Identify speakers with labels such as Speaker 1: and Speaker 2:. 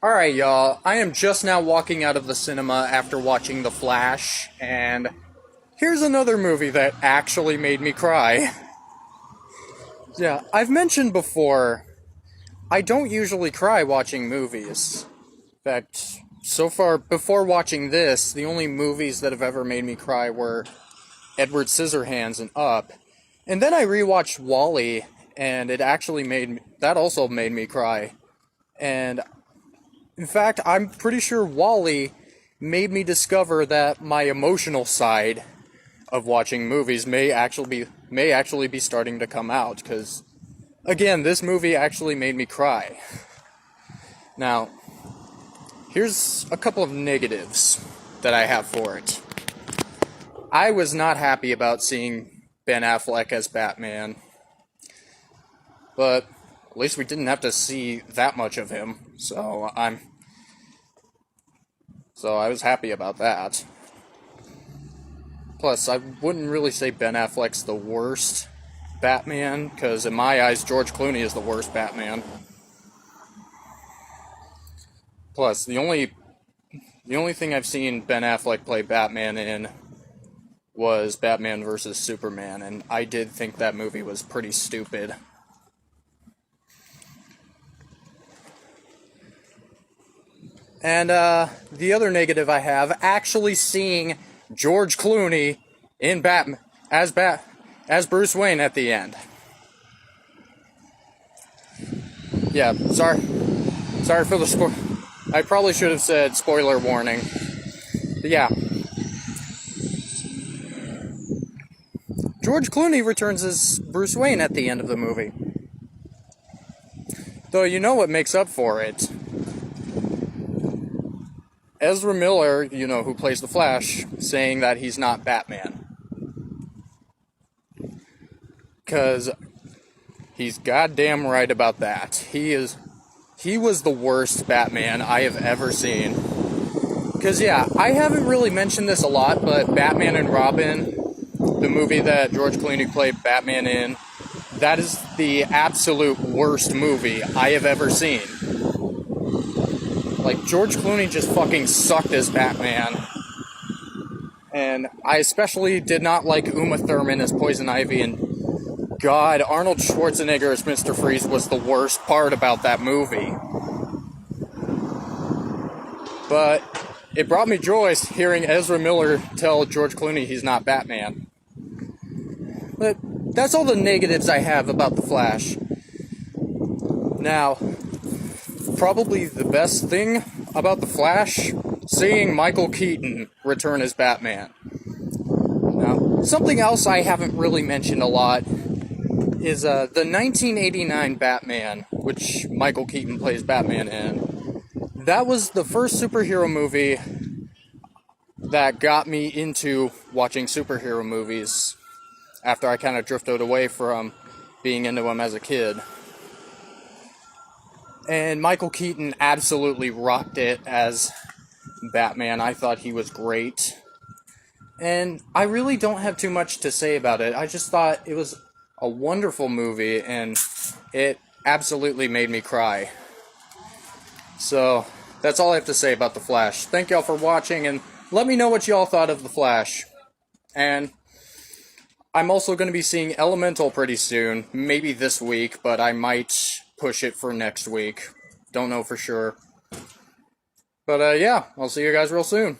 Speaker 1: Alright, y'all. I am just now walking out of the cinema after watching The Flash, and here's another movie that actually made me cry. Yeah, I've mentioned before, I don't usually cry watching movies. In fact, so far, before watching this, the only movies that have ever made me cry were Edward Scissorhands and Up. And then I rewatched Wall-E, and that also made me cry. And in fact, I'm pretty sure Wall-E made me discover that my emotional side of watching movies may actually be starting to come out, because again, this movie actually made me cry. Now, here's a couple of negatives that I have for it. I was not happy about seeing Ben Affleck as Batman, but at least we didn't have to see that much of him, so I was happy about that. Plus, I wouldn't really say Ben Affleck's the worst Batman, because in my eyes, George Clooney is the worst Batman. Plus, the only thing I've seen Ben Affleck play Batman in was Batman vs. Superman, and I did think that movie was pretty stupid. And the other negative I have, actually seeing George Clooney in Batman as Bruce Wayne at the end. Yeah, sorry for the spoil. I probably should have said spoiler warning. But yeah, George Clooney returns as Bruce Wayne at the end of the movie. Though you know what makes up for it. Ezra Miller, who plays the Flash, saying that he's not Batman. Because he's goddamn right about that. He was the worst Batman I have ever seen. Because, yeah, I haven't really mentioned this a lot, but Batman and Robin, the movie that George Clooney played Batman in, that is the absolute worst movie I have ever seen. Like, George Clooney just fucking sucked as Batman. And I especially did not like Uma Thurman as Poison Ivy, and God, Arnold Schwarzenegger as Mr. Freeze was the worst part about that movie. But it brought me joy hearing Ezra Miller tell George Clooney he's not Batman. But that's all the negatives I have about The Flash. Now, probably the best thing about The Flash, seeing Michael Keaton return as Batman. Now, something else I haven't really mentioned a lot is the 1989 Batman, which Michael Keaton plays Batman in. That was the first superhero movie that got me into watching superhero movies after I kind of drifted away from being into them as a kid. And Michael Keaton absolutely rocked it as Batman. I thought he was great. And I really don't have too much to say about it. I just thought it was a wonderful movie, and it absolutely made me cry. So, that's all I have to say about The Flash. Thank y'all for watching, and let me know what y'all thought of The Flash. And I'm also going to be seeing Elemental pretty soon. Maybe this week, but I might push it for next week. Don't know for sure. But yeah, I'll see you guys real soon.